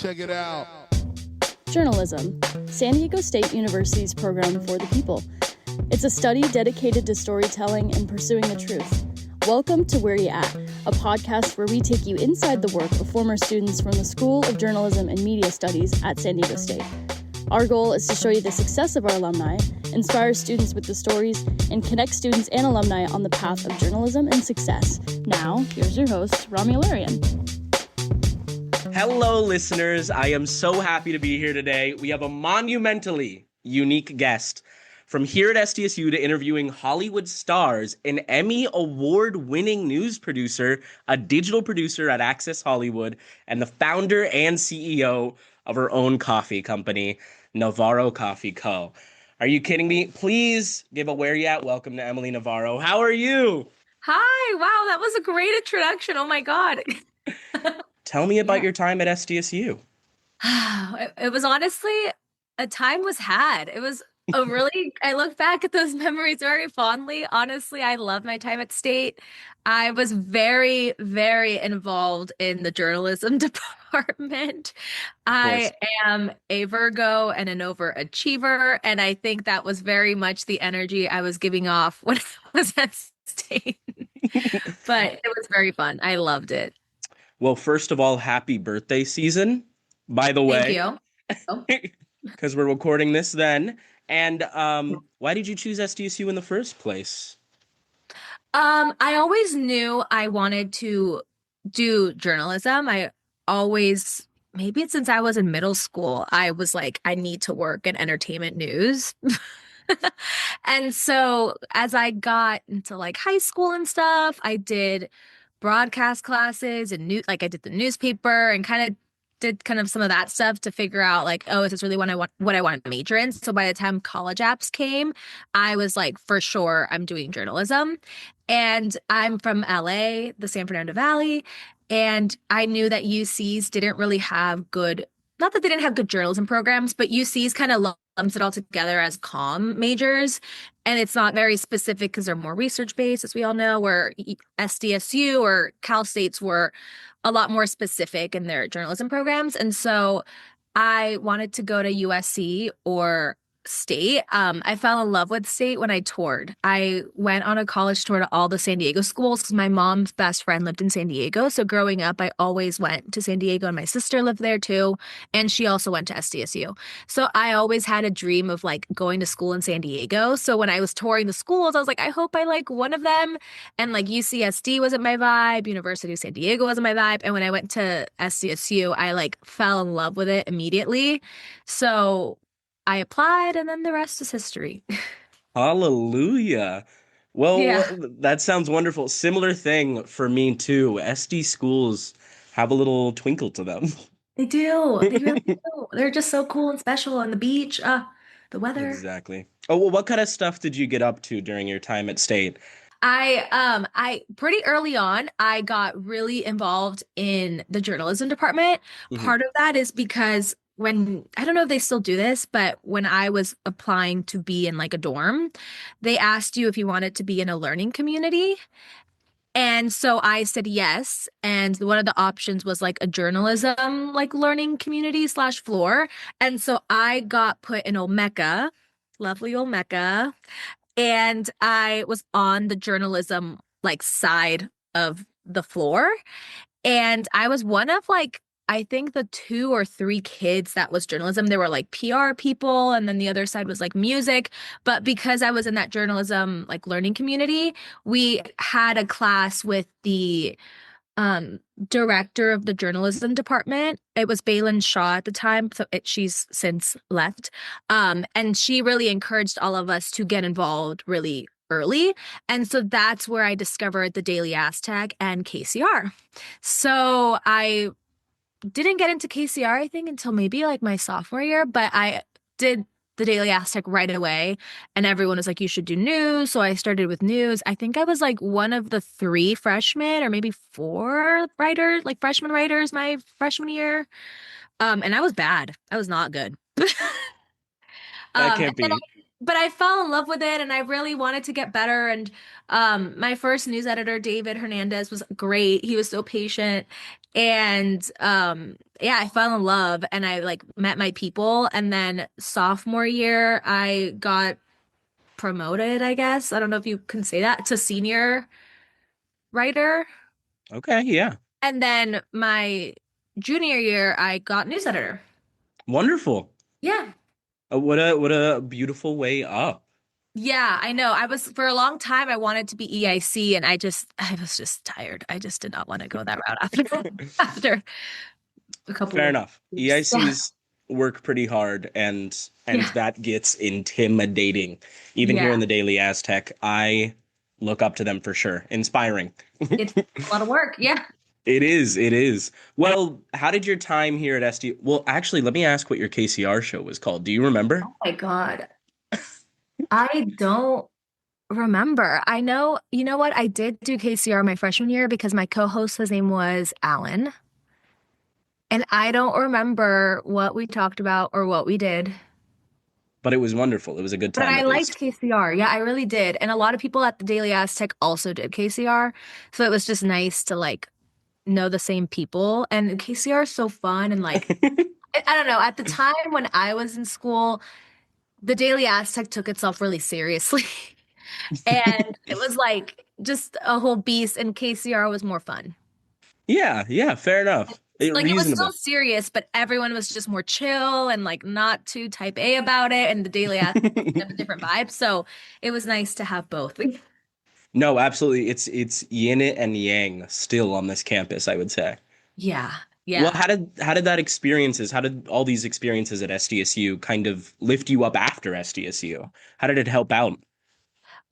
Check it out. Journalism, San Diego State University's program for the people. It's a study dedicated to storytelling and pursuing the truth. Welcome to Where You At, a podcast where we take you inside the work of former students from the School of Journalism and Media Studies at San Diego State. Our goal is to show you the success of our alumni, inspire students with the stories, and connect students and alumni on the path of journalism and success. Now, here's your host, Rami Alarian. Hello, listeners. I am so happy to be here today. We have a monumentally unique guest. From here at SDSU to interviewing Hollywood stars, an Emmy award-winning news producer, a digital producer at Access Hollywood, and the founder and CEO of her own coffee company, Navarro Coffee Co. Are you kidding me? Please give a where you at welcome to Emely Navarro. How are you? Hi. Wow, that was a great introduction. Oh my God. Tell me about your time at SDSU. It was honestly, a time was had. It was a really, I look back at those memories very fondly. Honestly, I love my time at State. I was very, very involved in the journalism department. I am a Virgo and an overachiever, and I think that was very much the energy I was giving off when I was at State. But it was very fun. I loved it. Well, first of all, happy birthday season, by the way. Thank you. Because we're recording this then. And why did you choose SDSU in the first place? I always knew I wanted to do journalism. I always, maybe since I was in middle school, I was like, I need to work in entertainment news. And so as I got into like high school and stuff, I did broadcast classes and I did the newspaper and did some of that stuff to figure out like, oh, is this really what I want to major in? So by the time college apps came, I was like, for sure, I'm doing journalism. And I'm from LA, the San Fernando Valley. And I knew that UCs didn't really have not that they didn't have good journalism programs, but UCs kind of lumps it all together as comm majors. And it's not very specific because they're more research-based, as we all know, where SDSU or Cal States were a lot more specific in their journalism programs. And so I wanted to go to USC or State. I fell in love with State when I toured. I went on a college tour to all the San Diego schools because my mom's best friend lived in San Diego. So growing up, I always went to San Diego, and my sister lived there too. And she also went to SDSU. So I always had a dream of like going to school in San Diego. So when I was touring the schools, I was like, I hope I like one of them. And like UCSD wasn't my vibe. University of San Diego wasn't my vibe. And when I went to SDSU, I like fell in love with it immediately. So I applied, and then the rest is history. Hallelujah. Well, Yeah. That sounds wonderful. Similar thing for me, too. SD schools have a little twinkle to them. They do. They really do. They're just so cool and special. And the beach, the weather. Exactly. Oh, well, what kind of stuff did you get up to during your time at State? I pretty early on, I got really involved in the journalism department. Mm-hmm. Part of that is because I don't know if they still do this, but when I was applying to be in like a dorm, they asked you if you wanted to be in a learning community. And so I said yes. And one of the options was like a journalism, like learning community / floor. And so I got put in Olmeca, lovely Olmeca. And I was on the journalism like side of the floor. And I was one of like, I think the 2 or 3 kids that was journalism. There were like PR people, and then the other side was like music. But because I was in that journalism like learning community, we had a class with the director of the journalism department. It was Balin Shaw at the time, so she's since left. And she really encouraged all of us to get involved really early. And so that's where I discovered the Daily Aztec and KCR. So I didn't get into KCR, I think, until maybe like my sophomore year, but I did the Daily Aztec right away. And everyone was like, you should do news. So I started with news. I think I was like one of the 3 freshmen or maybe 4 writers, like freshman writers my freshman year. And I was bad. I was not good. That can't be. but I fell in love with it and I really wanted to get better. And my first news editor, David Hernandez, was great. He was so patient. And yeah, I fell in love and I like met my people. And then sophomore year, I got promoted, I guess. I don't know if you can say that, to senior writer. Okay, yeah. And then my junior year, I got news editor. Wonderful. Yeah. What a beautiful way up. Yeah, I know. I was for a long time I wanted to be EIC and I was just tired. I just did not want to go that route after a couple Fair of enough. years. Yeah. EICs work pretty hard and Yeah. that gets intimidating. Even here Yeah. in the Daily Aztec, I look up to them for sure. Inspiring. It's a lot of work. Yeah. It is, it is. Well, how did your time here at SD? Well, actually, let me ask what your KCR show was called. Do you remember? Oh my God. I don't remember. I know, you know what? I did do KCR my freshman year because my co-host, his name was Alan. And I don't remember what we talked about or what we did. But it was wonderful. It was a good But time I at liked least. KCR. Yeah, I really did. And a lot of people at the Daily Aztec also did KCR. So it was just nice to like know the same people. And KCR is so fun. And like, I don't know, at the time when I was in school, the Daily Aztec took itself really seriously. And it was like just a whole beast. And KCR was more fun. Yeah, yeah, fair enough. Like it was still Reasonable. serious, but everyone was just more chill and like not too type A about it. And the Daily Aztec have a different vibe. So it was nice to have both. No, absolutely. It's yin and yang still on this campus, I would say. Yeah. Well, Yeah. how did all these experiences at SDSU kind of lift you up after SDSU? How did it help out?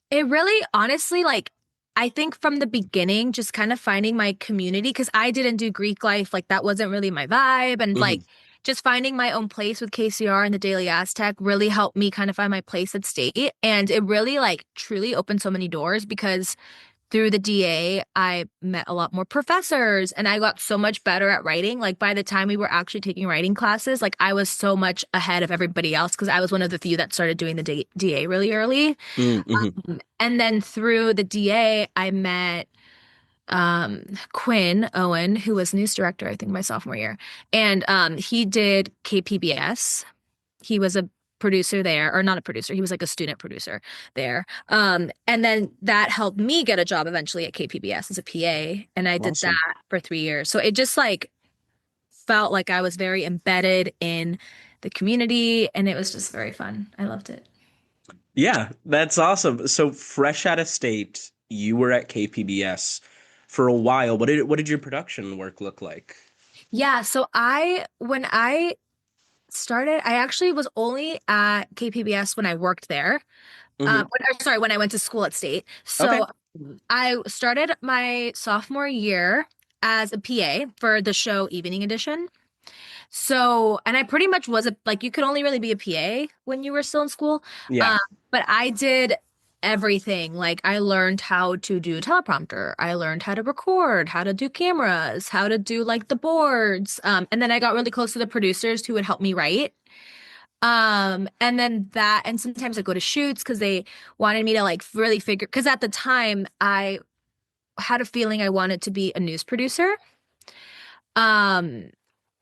It really, honestly, like, I think from the beginning, just kind of finding my community, because I didn't do Greek life, like, that wasn't really my vibe. And like, Hmm. just finding my own place with KCR and the Daily Aztec really helped me kind of find my place at State. And it really, like, truly opened so many doors because through the DA, I met a lot more professors and I got so much better at writing. Like by the time we were actually taking writing classes, like I was so much ahead of everybody else because I was one of the few that started doing the DA really early. Mm-hmm. And then through the DA, I met Quinn Owen, who was news director, I think, my sophomore year. And he did KPBS. He was a producer there, or not a producer, he was like a student producer there. And then that helped me get a job eventually at KPBS as a PA. And I did Awesome. that for 3 years. So it just like felt like I was very embedded in the community and it was just very fun. I loved it. Yeah, that's awesome. So fresh out of state, you were at KPBS for a while. What did your production work look like? Yeah, so when I started, I actually was only at KPBS when I worked there. Hmm. Sorry, when I went to school at State. Okay. So I started my sophomore year as a PA for the show Evening Edition. So, and I pretty much was like, you could only really be a PA when you were still in school. Yeah. Um, but I did everything. Like, I learned how to do teleprompter. I learned how to record, how to do cameras, how to do like the boards. And then I got really close to the producers who would help me write. And then that, and sometimes I go to shoots because they wanted me to like really figure, because at the time I had a feeling I wanted to be a news producer. Um,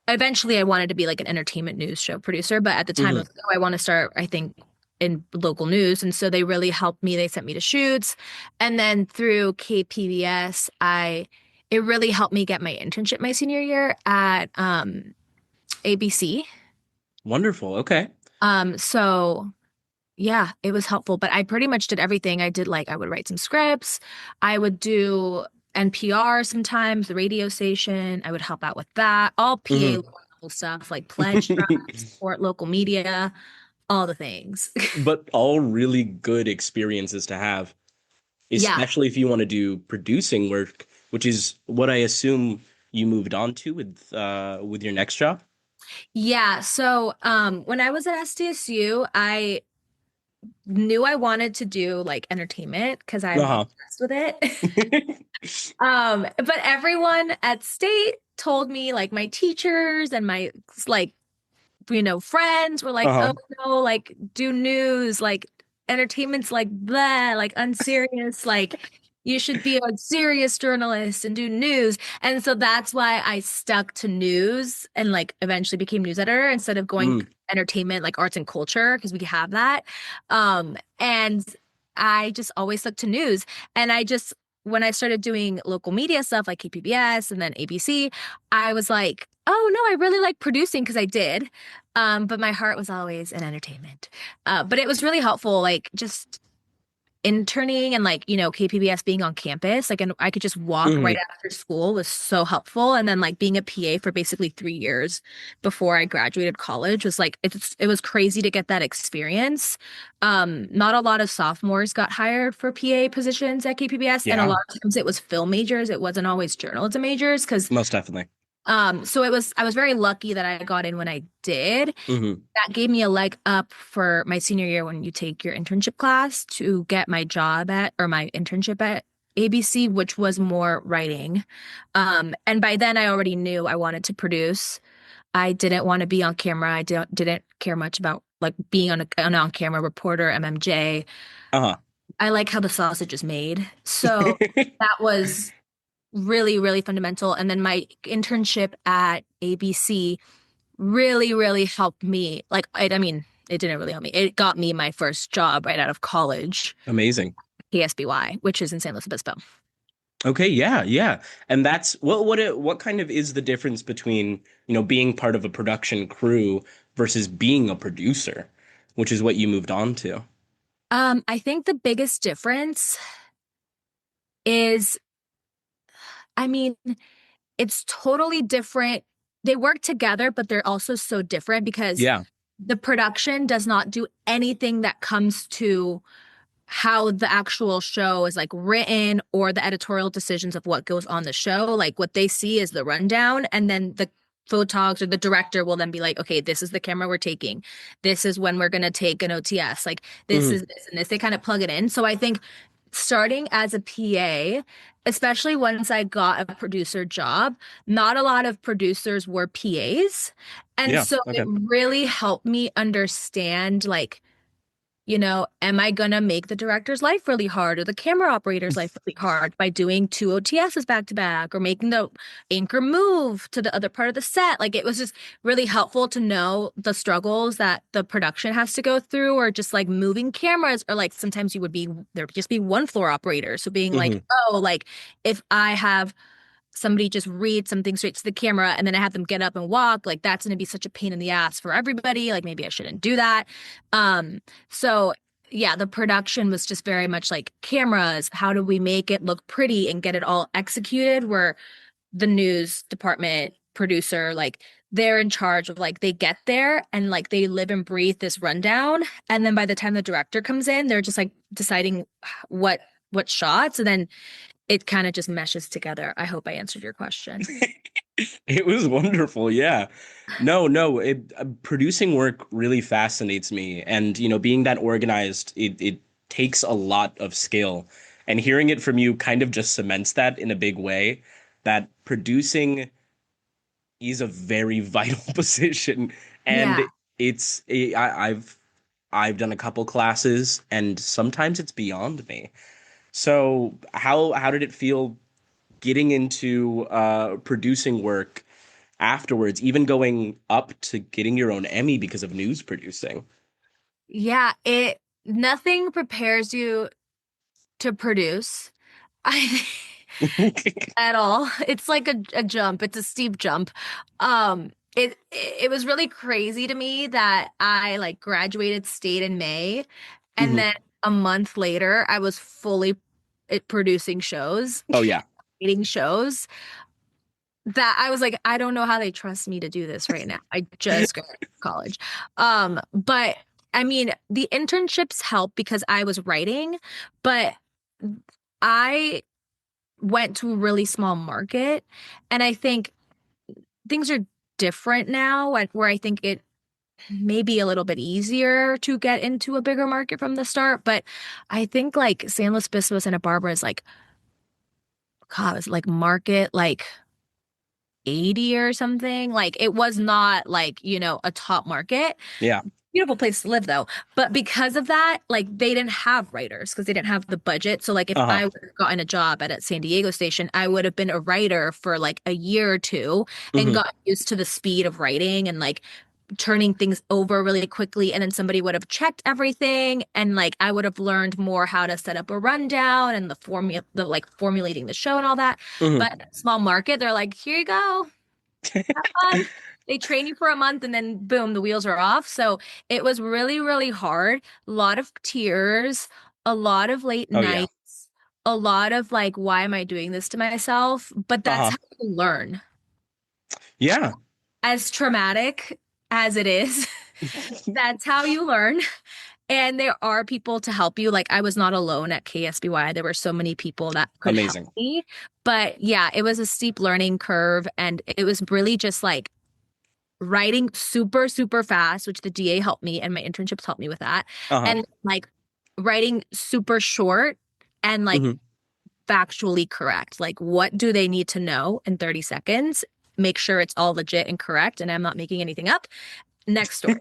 Eventually I wanted to be like an entertainment news show producer, but at the time I Hmm. was like, oh, I want to start, I think, in local news. And so they really helped me. They sent me to shoots. And then through KPBS, it really helped me get my internship my senior year at ABC. Wonderful. Okay. So yeah, it was helpful, but I pretty much did everything. I did like I would write some scripts. I would do NPR sometimes, the radio station. I would help out with that. All PA Hmm. level stuff like pledge drive, support local media, all the things. But all really good experiences to have, Yeah. especially if you want to do producing work, which is what I assume you moved on to with your next job. Yeah. So when I was at SDSU, I knew I wanted to do like entertainment because I'm Uh-huh. obsessed with it. But everyone at State told me, like my teachers and my like, friends were like, Uh-huh. oh no, like do news, like entertainment's like blah, like unserious, like you should be a serious journalist and do news. And so that's why I stuck to news and like eventually became news editor instead of going Mm. entertainment, like arts and culture, because we have that. And I just always stuck to news. And I just, when I started doing local media stuff like KPBS and then ABC, I was like, oh no, I really like producing because I did. But my heart was always in entertainment. But it was really helpful, like just interning and like, KPBS being on campus, like, and I could just walk right Hmm. after school was so helpful. And then like being a PA for basically 3 years before I graduated college was like, it was crazy to get that experience. Not a lot of sophomores got hired for PA positions at KPBS, and a Yeah, lot of times it was film majors. It wasn't always journalism majors because most definitely. so I was very lucky that I got in when I did. Hmm. That gave me a leg up for my senior year when you take your internship class to get my job at or my internship at ABC, which was more writing. And by then I already knew I wanted to produce. I didn't want to be on camera. I didn't care much about like being an on-camera reporter, MMJ. Uh-huh. I like how the sausage is made. So that was really, really fundamental. And then my internship at ABC really, really helped me. Like, I mean, it didn't really help me. It got me my first job right out of college, Amazing. KSBY, which is in San Luis Obispo. Okay, yeah, yeah. And that's what kind of is the difference between, being part of a production crew versus being a producer, which is what you moved on to. I think the biggest difference is, I mean, it's totally different. They work together, but they're also so different because Yeah. the production does not do anything that comes to how the actual show is like written or the editorial decisions of what goes on the show. Like what they see is the rundown, and then the photogs or the director will then be like, okay, this is the camera we're taking. This is when we're going to take an OTS. Like this Hmm. is this and this. They kind of plug it in. So I think starting as a PA, especially once I got a producer job, not a lot of producers were PAs. And Yeah. so it Okay. really helped me understand like, am I gonna make the director's life really hard or the camera operator's life really hard by doing two OTSs back to back or making the anchor move to the other part of the set? Like it was just really helpful to know the struggles that the production has to go through, or just like moving cameras, or like sometimes there would just be one floor operator. So being like, Hmm. oh, like if I have somebody just read something straight to the camera and then I have them get up and walk, like that's going to be such a pain in the ass for everybody. Like maybe I shouldn't do that. So yeah, the production was just very much like cameras. How do we make it look pretty and get it all executed? Where the news department producer, like they're in charge of like they get there and like they live and breathe this rundown. And then by the time the director comes in, they're just like deciding what shots, and then it kind of just meshes together. I hope I answered your question. It was wonderful. Yeah. No, no, producing work really fascinates me. And, being that organized, it takes a lot of skill. And hearing it from you kind of just cements that in a big way, that producing is a very vital position. Yeah. And I've done a couple classes and sometimes it's beyond me. So how did it feel getting into producing work afterwards, even going up to getting your own Emmy because of news producing? Yeah, nothing prepares you to produce. I at all. It's like a jump. It's a steep jump. It was really crazy to me that I like graduated, stayed in May, and Hmm. then a month later I was fully producing shows, Oh yeah. creating shows. That I was like, I don't know how they trust me to do this right now. I just graduated college. But I mean, the internships help because I was writing, but I went to a really small market, and I think things are different now, where I think it may be a little bit easier to get into a bigger market from the start. But I think like San Luis Obispo, Santa Barbara is like, God, it's like market like 80 or something. Like it was not like, a top market. Yeah. beautiful place to live though. But because of that, like they didn't have writers because they didn't have the budget. So like if Uh-huh. I would have gotten a job at a San Diego station, I would have been a writer for like a year or two and Hmm. got used to the speed of writing and like turning things over really quickly. And then somebody would have checked everything and like I would have learned more how to set up a rundown and the like formulating the show and all that. Hmm. But small market, they're like, here you go. Have fun. They train you for a month and then boom, the wheels are off. So it was really, really hard. A lot of tears, a lot of late Oh yeah. nights, a lot of like, why am I doing this to myself? But that's Uh-huh. how you learn. Yeah. As traumatic as it is, that's how you learn. And there are people to help you. Like I was not alone at KSBY. There were so many people that could help Amazing. me. But yeah, it was a steep learning curve. And it was really just like writing super, super fast, which the DA helped me and my internships helped me with that. Uh-huh. And like writing super short and like Hmm. factually correct. Like what do they need to know in 30 seconds? Make sure it's all legit and correct. And I'm not making anything up. Next story.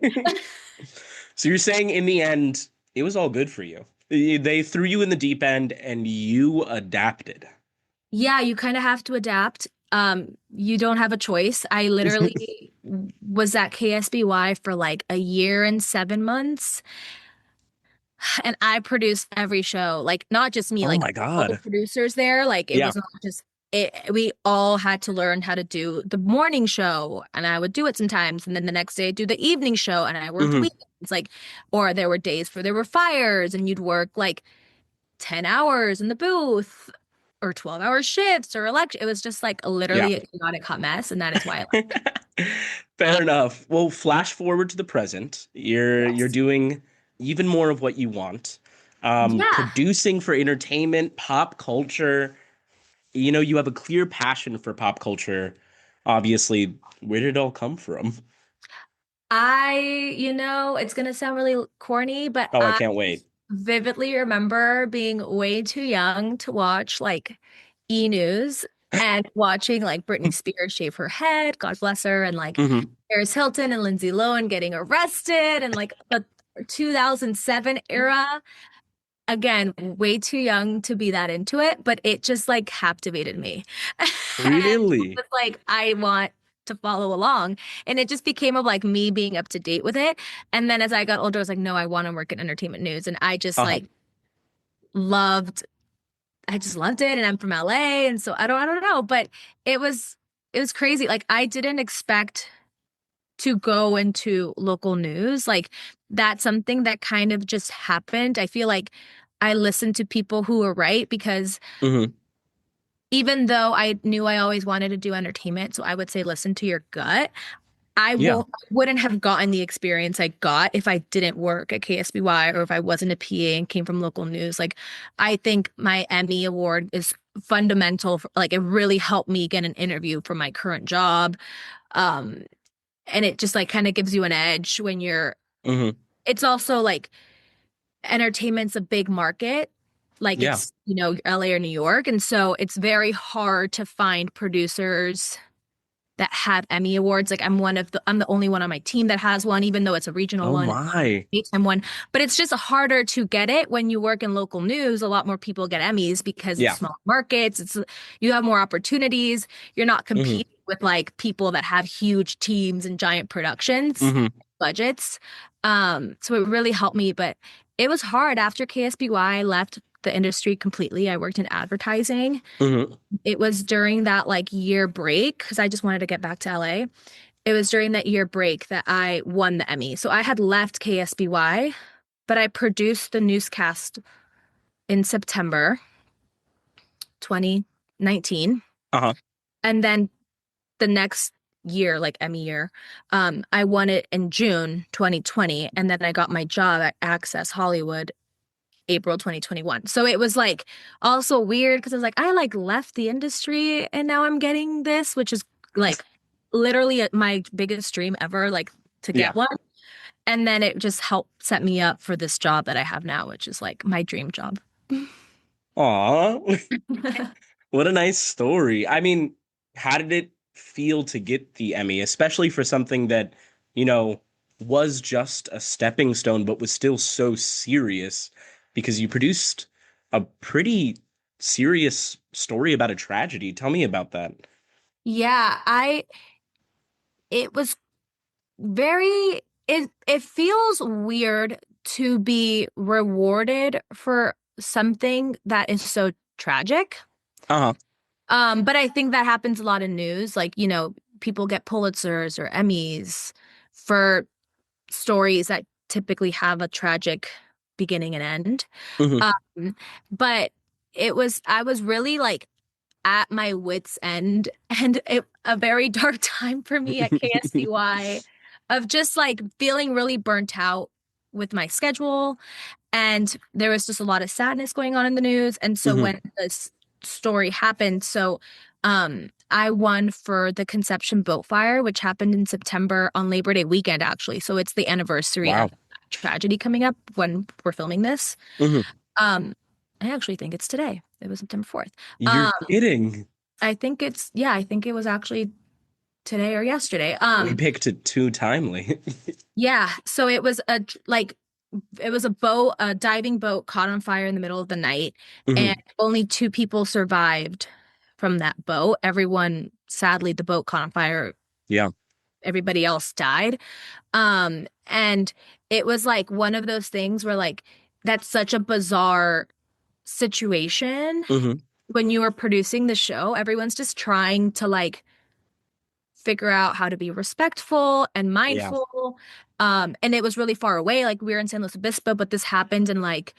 So you're saying in the end, it was all good for you. They threw you in the deep end and you adapted. Yeah, you kind of have to adapt. You don't have a choice. I literally was at KSBY for like a year and 7 months, and I produced every show. Like not just me, Oh like my all the God. producers there. Like it Yeah. was not just it. We all had to learn how to do the morning show, and I would do it sometimes, and then the next day I'd do the evening show, and I worked Hmm. weekends. Like, or there were days where there were fires, and you'd work like 10 hours in the booth or 12-hour shifts or election. It was just like Yeah. literally a chaotic hot mess. And that is why I left. Fair enough. Well, flash forward to the present. You're Yes. doing even more of what you want. Yeah. Producing for entertainment, pop culture. You know, you have a clear passion for pop culture. Obviously, where did it all come from? It's gonna sound really corny, but Oh, I I can't wait. vividly remember being way too young to watch like E! News and watching like Britney Spears shave her head, God bless her, and like Hmm. Paris Hilton and Lindsay Lohan getting arrested and like the 2007 era. Again, way too young to be that into it, but it just like captivated me. And it Really? was like, I want to follow along. And it just became of like me being up to date with it. And then as I got older, I was like, no, I want to work in entertainment news. And I just Uh-huh. like loved, I just loved it. And I'm from LA. And so I don't know, but it was, it was crazy. Like I didn't expect to go into local news. Like that's something that kind of just happened. I feel like I listened to people who were right because Hmm. even though I knew I always wanted to do entertainment, so I would say listen to your gut. Yeah. Wouldn't have gotten the experience I got if I didn't work at KSBY or if I wasn't a PA and came from local news. Like I think my Emmy award is fundamental for, like it really helped me get an interview for my current job. Um, and it just like kind of gives you an edge when you're Hmm. it's also like entertainment's a big market like Yeah. it's LA or New York, and so it's very hard to find producers that have Emmy awards. Like I'm the only one on my team that has one, even though it's a regional Oh one, it's not a my. daytime one. But it's just harder to get it when you work in local news. A lot more people get Emmys because it's Yeah. small markets. It's you have more opportunities. You're not Hmm. competing with like people that have huge teams and giant productions, Hmm. budgets. So it really helped me, but it was hard after KSBY. I left the industry completely. I worked in advertising. Hmm. It was during that like year break because I just wanted to get back to LA. It was during that year break that I won the Emmy. So I had left KSBY, but I produced the newscast in September 2019. Uh-huh. And then the next year, like Emmy year, I won it in June 2020. And then I got my job at Access Hollywood April 2021. So it was like also weird because I was like, I like left the industry and now I'm getting this, which is like literally my biggest dream ever, like to Yeah. get one. And then it just helped set me up for this job that I have now, which is like my dream job. Aw. What a nice story. I mean, how did it feel to get the Emmy, especially for something that, you know, was just a stepping stone, but was still so serious because you produced a pretty serious story about a tragedy. Tell me about that. Yeah, it was very it feels weird to be rewarded for something that is so tragic. Uh-huh. But I think that happens a lot in news. Like, people get Pulitzers or Emmys for stories that typically have a tragic beginning and end. Hmm. Um, but I was really like at my wit's end and a very dark time for me at KSBY of just like feeling really burnt out with my schedule. And there was just a lot of sadness going on in the news. And so Hmm. when this story happened, I won for the Conception Boat Fire, which happened in September on Labor Day weekend, actually. So it's the anniversary Wow. of that tragedy coming up when we're filming this. Hmm. Um, I actually think it's today. It was September 4th. You're Um, kidding. I think it was actually today or yesterday. We picked it too timely. Yeah, so it was it was a boat, a diving boat caught on fire in the middle of the night, and Hmm. only two people survived from that boat. Everyone, sadly, the boat caught on fire. Yeah. Everybody else died. And it was like one of those things where like that's such a bizarre situation Hmm. when you are producing the show. Everyone's just trying to like figure out how to be respectful and Yeah. mindful. And it was really far away. Like we were in San Luis Obispo, but this happened in like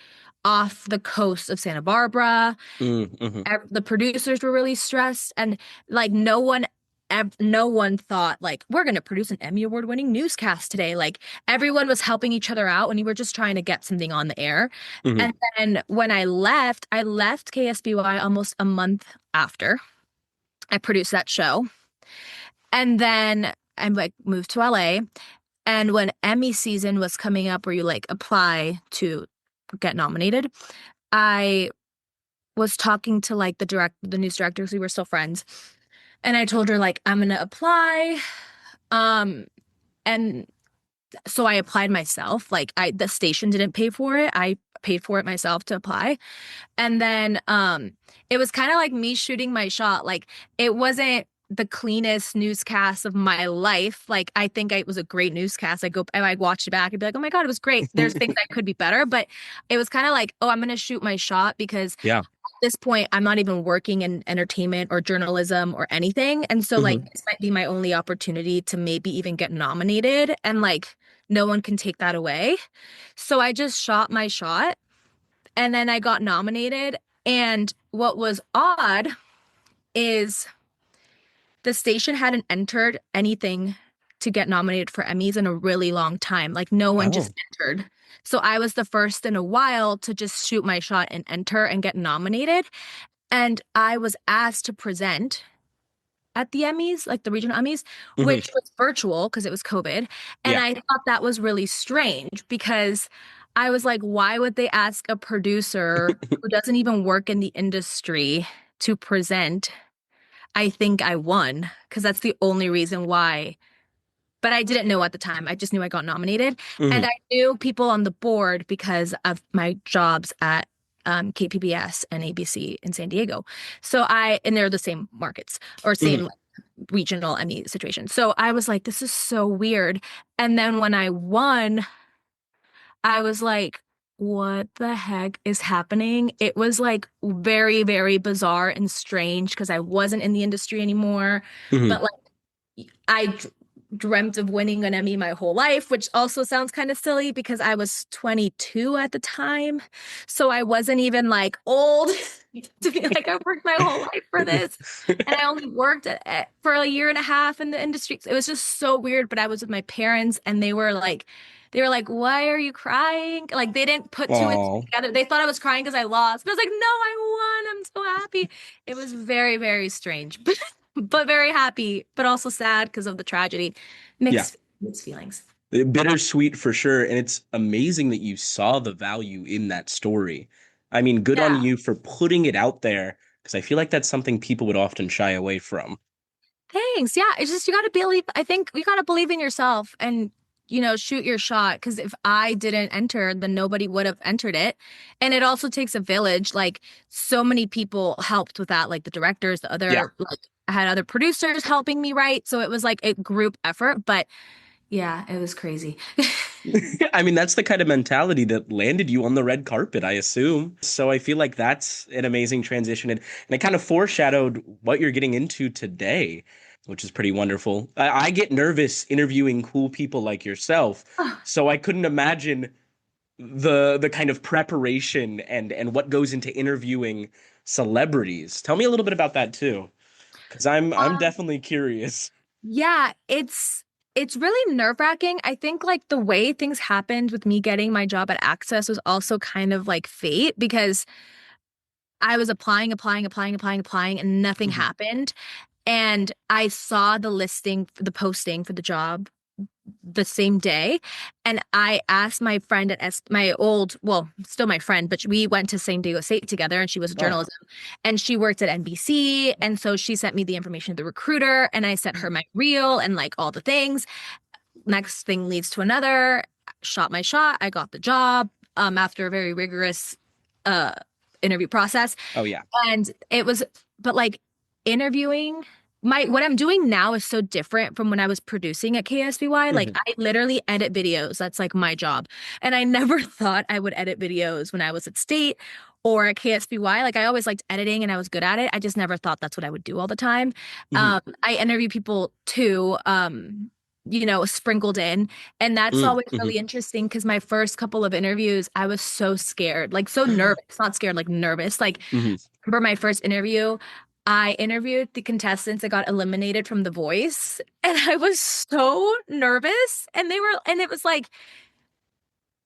off the coast of Santa Barbara. Mm-hmm. The producers were really stressed, and like no one thought like we're going to produce an Emmy Award winning newscast today. Like everyone was helping each other out, and we were just trying to get something on the air. Hmm. And then when I left KSBY almost a month after I produced that show. And then I like moved to LA. And when Emmy season was coming up where you like apply to get nominated, I was talking to like the news director because we were still friends. And I told her like I'm gonna apply. Um and so I applied myself. Like the station didn't pay for it. I paid for it myself to apply. And then it was kind of like me shooting my shot. Like it wasn't the cleanest newscast of my life. Like I think it was a great newscast. I watched it back and be like, oh my God, it was great. There's things that could be better. But it was kind of like, oh, I'm gonna shoot my shot because Yeah. at this point I'm not even working in entertainment or journalism or anything. And so like Hmm. this might be my only opportunity to maybe even get nominated. And like no one can take that away. So I just shot my shot and then I got nominated. And what was odd is the station hadn't entered anything to get nominated for Emmys in a really long time. Like no one just Oh. entered. So I was the first in a while to just shoot my shot and enter and get nominated. And I was asked to present at the Emmys, like the regional Emmys, Hmm. which was virtual because it was COVID. And Yeah. I thought that was really strange because I was like, why would they ask a producer who doesn't even work in the industry to present? I think I won because that's the only reason why. But I didn't know at the time. I just knew I got nominated. And Hmm. I knew people on the board because of my jobs at KPBS and ABC in San Diego. And they're the same markets or Hmm. same like, regional Emmy situation. So I was like, this is so weird. And then when I won, I was like, what the heck is happening? It was like very, very bizarre and strange because I wasn't in the industry anymore. Hmm. But like dreamt of winning an Emmy my whole life, which also sounds kind of silly because I was 22 at the time. So I wasn't even like old to be like, I've worked my whole life for this. And I only worked for a year and a half in the industry. It was just so weird. But I was with my parents and they were like, why are you crying? Like they didn't put two and two Oh. together. They thought I was crying because I lost. But I was like, no, I won. I'm so happy. It was very, very strange. But very happy, but also sad because of the tragedy. Yeah. Mixed feelings. Bittersweet for sure. And it's amazing that you saw the value in that story. I mean, good on Yeah. you for putting it out there because I feel like that's something people would often shy away from. Thanks. Yeah. It's just you gotta believe. I think you gotta believe in yourself and shoot your shot. Because if I didn't enter, then nobody would have entered it. And it also takes a village. Like so many people helped with that, like the directors, the Yeah. other, like I had other producers helping me write. So it was like a group effort. But yeah, it was crazy. I mean, that's the kind of mentality that landed you on the red carpet, I assume. So I feel like that's an amazing transition. And it kind of foreshadowed what you're getting into today, which is pretty wonderful. I get nervous interviewing cool people like yourself. So I couldn't imagine the kind of preparation and what goes into interviewing celebrities. Tell me a little bit about that too, because I'm Um, definitely curious. Yeah, it's really nerve-wracking. I think like the way things happened with me getting my job at Access was also kind of like fate because I was applying, and nothing Mhm. happened. And I saw the listing, the posting for the job the same day. And I asked my friend at my old, well, still my friend, but we went to San Diego State together and she was a Oh. journalism and she worked at NBC. And so she sent me the information of the recruiter and I sent her my reel and like all the things. Next thing leads to another, shot my shot. I got the job after a very rigorous uh, interview process. Oh yeah. And it was, but like interviewing, what I'm doing now is so different from when I was producing at KSBY. Like Mhm. I literally edit videos. That's like my job. And I never thought I would edit videos when I was at State or at KSBY. Like I always liked editing and I was good at it. I just never thought that's what I would do all the time. Mhm. I interview people too, sprinkled in. And that's Mm, always mhm. really interesting because my first couple of interviews, I was so scared, like so nervous, not scared, like nervous. Like Mhm. remember my first interview, I interviewed the contestants that got eliminated from The Voice, and I was so nervous. And it was like,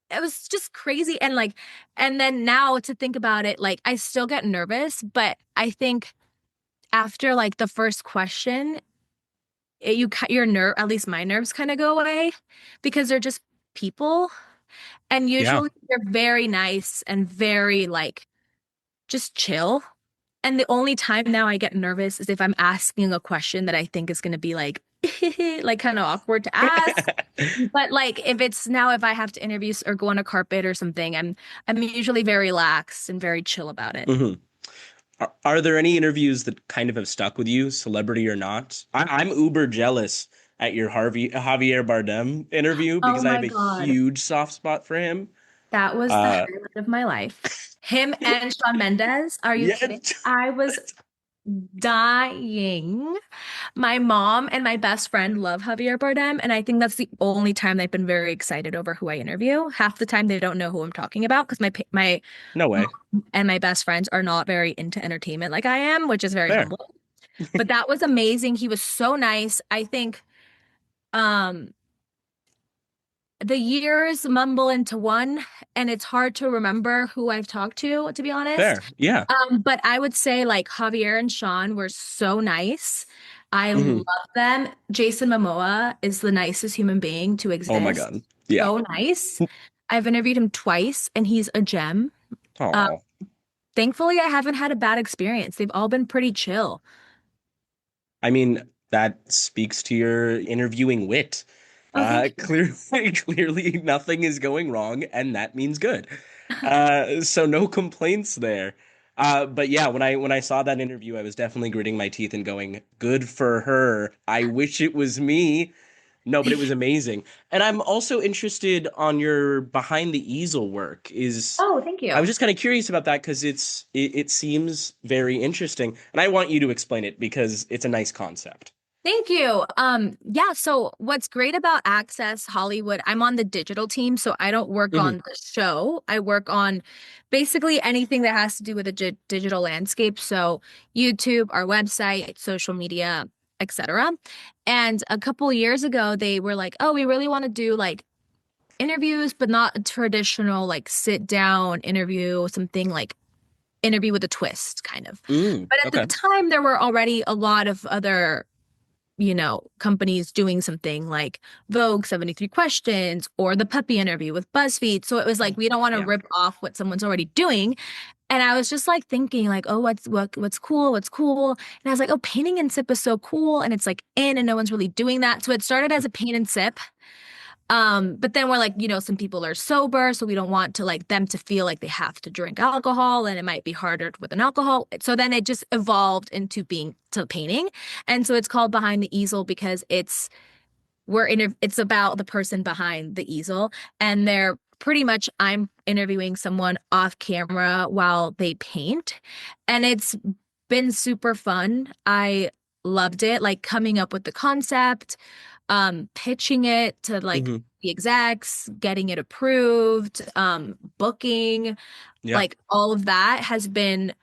it was just crazy. And like, and then now to think about it, like, I still get nervous, but I think after like the first question, your nerve, at least my nerves kind of go away because they're just people. And Yeah. usually they're very nice and very like just chill. And the only time now I get nervous is if I'm asking a question that I think is going to be like, like kind of awkward to ask. But like if I have to interview or go on a carpet or something, I'm usually very relaxed and very chill about it. Mhm. Are there any interviews that kind of have stuck with you, celebrity or not? I'm uber jealous at your Javier Bardem interview Oh because I my have a God. huge soft spot for him. That was the Uh, highlight of my life. Him and Shawn Mendes. Are you yeah. kidding? I was dying. My mom and my best friend love Javier Bardem, and I think that's the only time they've been very excited over who I interview. Half the time they don't know who I'm talking about because my No mom way. and my best friends are not very into entertainment like I am, which is very Fair. humbling. But that was amazing. He was so nice. I think um the years mumble into one, and it's hard to remember who I've talked to be honest. Fair. Yeah. But I would say like Javier and Sean were so nice. I love Mhm. them. Jason Momoa is the nicest human being to Oh my exist. God. Yeah. So nice. I've interviewed him twice, and he's a gem. Uh, Oh. Thankfully, I haven't had a bad experience. They've all been pretty chill. I mean, that speaks to your interviewing wit. Oh, thank you. Clearly, clearly nothing is going wrong, and that means good. So no complaints there. But yeah, when I saw that interview, I was definitely gritting my teeth and going, "Good for her. I wish it was me." No, but it was amazing. And I'm also interested on your behind the easel work. Oh, thank I you. was just kind of curious about that because it seems very interesting, and I want you to explain it because it's a nice concept. Thank you. Yeah, so what's great about Access Hollywood, I'm on the digital team, so I don't work Hmm. on the show. I work on basically anything that has to do with the digital landscape. So YouTube, our website, social media, etc. And a couple years ago, they were like, "Oh, we really want to do like interviews, but not a traditional like sit down interview, something like interview with a twist kind of." But at the Okay. time, there were already a lot of other companies doing something like Vogue 73 Questions or the puppy interview with BuzzFeed. So it was like, we don't want to Yeah. rip off what someone's already doing. And I was just like thinking like, oh, what's cool? What's cool? And I was like, oh, painting and sip is so cool. And it's like in and no one's really doing that. So it started as a paint and sip. But then we're like, some people are sober, so we don't want to like them to feel like they have to drink alcohol and it might be harder with an alcohol. So then it just evolved into being to painting. And so it's called Behind the Easel because it's about the person behind the easel, and they're pretty much I'm interviewing someone off camera while they paint, and it's been super fun. I loved it, like coming up with the concept, pitching it to like Hmm. the execs, getting it approved, booking, Yeah. like all of that has been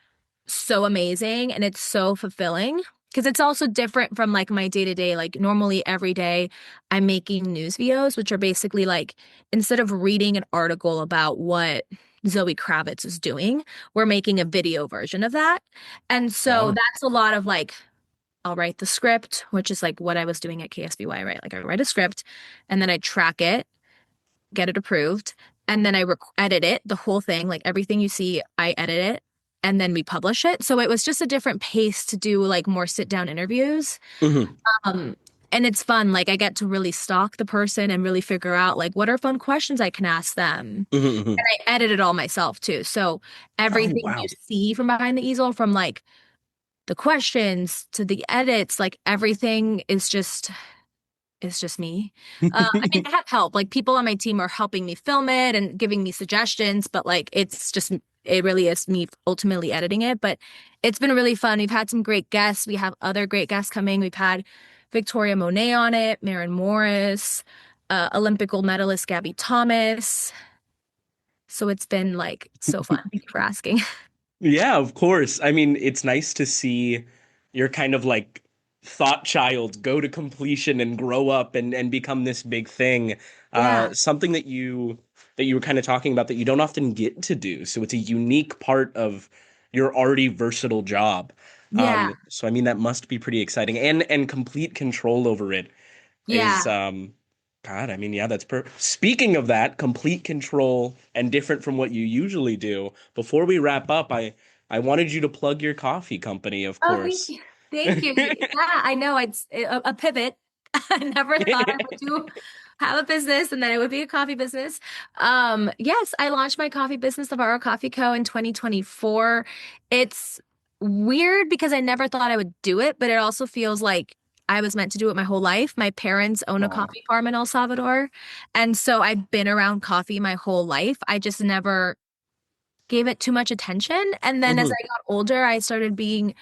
so amazing and it's so fulfilling because it's also different from like my day to day. Like normally every day I'm making news videos, which are basically like instead of reading an article about what Zoe Kravitz is doing, we're making a video version of that. And Got so it. that's a lot of like I'll write the script, which is like what I was doing at KSBY, right? Like I write a script and then I track it, get it approved, and then I edit it, the whole thing, like everything you see, I edit it, and then we publish it. So it was just a different pace to do like more sit down interviews. Hmm. Um, and it's fun. Like I get to really stalk the person and really figure out like what are fun questions I can ask them. Hmm. Hmm. And I edit it all myself too. So Oh, everything you wow. see from behind the easel, from like the questions to the edits, like everything is just it's just me. I mean, I have help. Like people on my team are helping me film it and giving me suggestions, but like it really is me ultimately editing it. But it's been really fun. We've had some great guests. We have other great guests coming. We've had Victoria Monet on it, Maren Morris, Olympic gold medalist Gabby Thomas. So it's been like so fun. Thank you for asking. Yeah, of course. I mean, it's nice to see your kind of like thought child go to completion and grow up and become this big thing. Yeah. Something that you were kind of talking about that you don't often get to do. So it's a unique part of your already versatile job. Yeah. So I mean that must be pretty exciting and complete control over it is Yeah. God, I mean, yeah, that's Speaking of that, complete control and different from what you usually do. Before we wrap up, I wanted you to plug your coffee company, of Oh, thank course. you. Thank you. Yeah, I know it's a pivot. I never thought I would do have a business and then it would be a coffee business. Yes, I launched my coffee business, Navarro Coffee Co. in 2024. It's weird because I never thought I would do it, but it also feels like I was meant to do it my whole life. My parents own a Oh. coffee farm in El Salvador, and so I've been around coffee my whole life. I just never gave it too much attention. And then as Hmm. I got older, I started being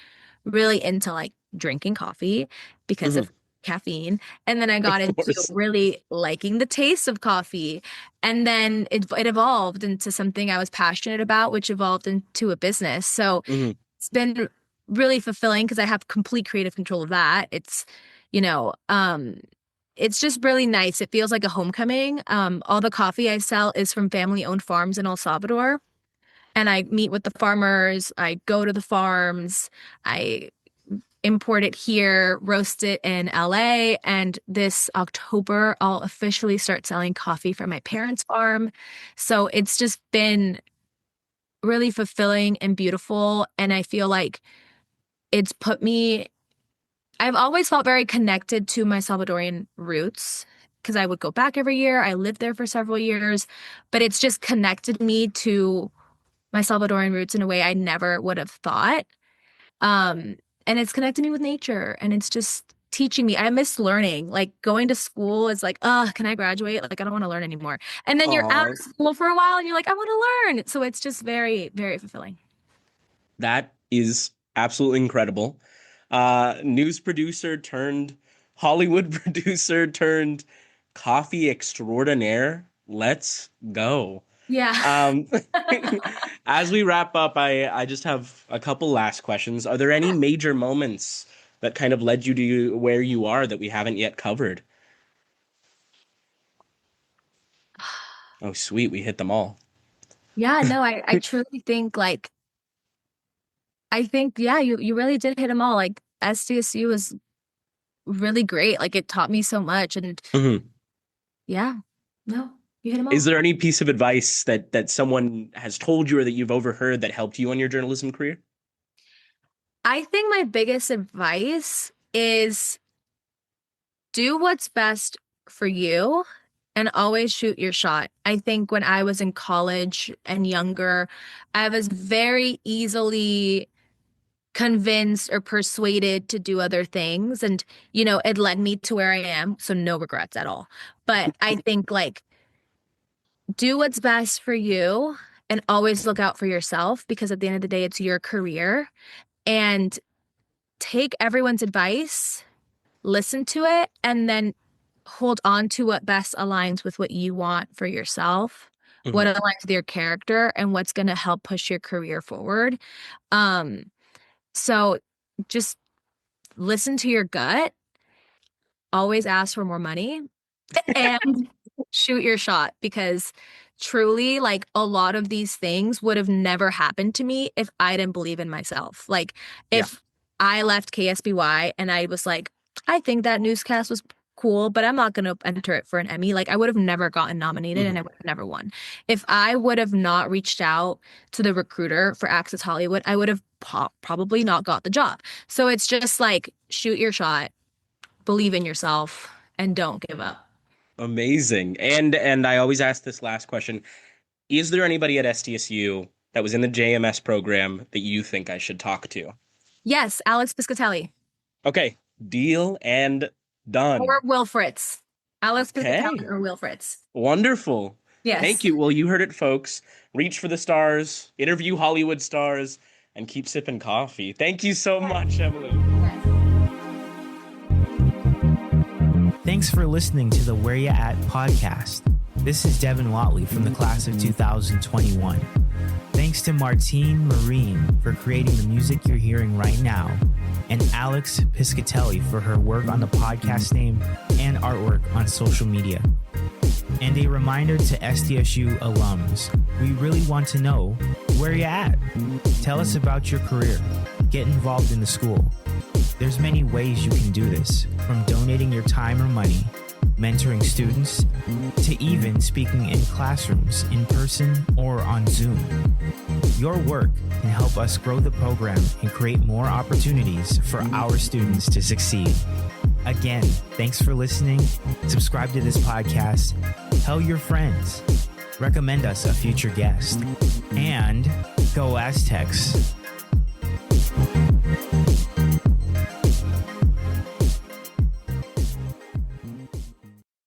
really into like drinking coffee because Hmm. of caffeine. And then I got Of into course. really liking the taste of coffee. And then it evolved into something I was passionate about, which evolved into a business. So Hmm. it's been really fulfilling because I have complete creative control of that. You know, um, it's just really nice. It feels like a homecoming. All the coffee I sell is from family-owned farms in El Salvador. And I meet with the farmers, I go to the farms, I import it here, roast it in LA, and this October I'll officially start selling coffee from my parents' farm. So it's just been really fulfilling and beautiful, and I feel like it's put me I've always felt very connected to my Salvadorian roots because I would go back every year. I lived there for several years, but it's just connected me to my Salvadoran roots in a way I never would have thought. Um, and it's connected me with nature and it's just teaching me. I miss learning. Like going to school is like, can I graduate? Like I don't want to learn anymore. And then you're out Aw, of school for a while and you're like, I want to learn. So it's just very, very fulfilling. that is absolutely incredible. News producer turned Hollywood producer turned coffee extraordinaire. Let's go. Yeah. Um, as we wrap up, I just have a couple last questions. Are there any major moments that kind of led you to where you are that we haven't yet covered? Oh, sweet, we hit them all. Yeah, no, I truly think like I think yeah, you really did hit them all. Like SDSU was really great. Like it taught me so much and Mhm. yeah, no, you hit them Is all. there any piece of advice that someone has told you or that you've overheard that helped you on your journalism career? I think my biggest advice is do what's best for you and always shoot your shot. I think when I was in college and younger, I was very easily convinced or persuaded to do other things. And, it led me to where I am. So no regrets at all. But I think like do what's best for you and always look out for yourself, because at the end of the day, it's your career. And take everyone's advice, listen to it, and then hold on to what best aligns with what you want for yourself, what aligns with your character, and what's going to help push your career forward. So just listen to your gut, always ask for more money, and shoot your shot, because truly, like, a lot of these things would have never happened to me if I didn't believe in myself. Like, if I left KSBY and I was like, I think that newscast was cool, but I'm not going to enter it for an Emmy. Like, I would have never gotten nominated and I would have never won. If I would have not reached out to the recruiter for Access Hollywood, I would have probably not got the job. So it's just like, shoot your shot, believe in yourself, and don't give up. Amazing. And I always ask this last question. Is there anybody at SDSU that was in the JMS program that you think I should talk to? Yes, Alex Piscatelli. Okay, deal and done. Or Will Fritz. Alex Piscatelli or Will Fritz. Wonderful. Yes. Thank you. Well, you heard it, folks. Reach for the stars, interview Hollywood stars, and keep sipping coffee. Thank you so much, Emily. Thanks for listening to the Where Ya At podcast. This is Devin Watley from the class of 2021. Thanks to Martine Marine for creating the music you're hearing right now, and Alex Piscatelli for her work on the podcast name and artwork on social media. And a reminder to SDSU alums, we really want to know where you at. Tell us about your career. Get involved in the school. There's many ways you can do this, from donating your time or money, mentoring students, to even speaking in classrooms, in person or on Zoom. Your work can help us grow the program and create more opportunities for our students to succeed. Again, thanks for listening. Subscribe to this podcast. Tell your friends. Recommend us a future guest. And go Aztecs.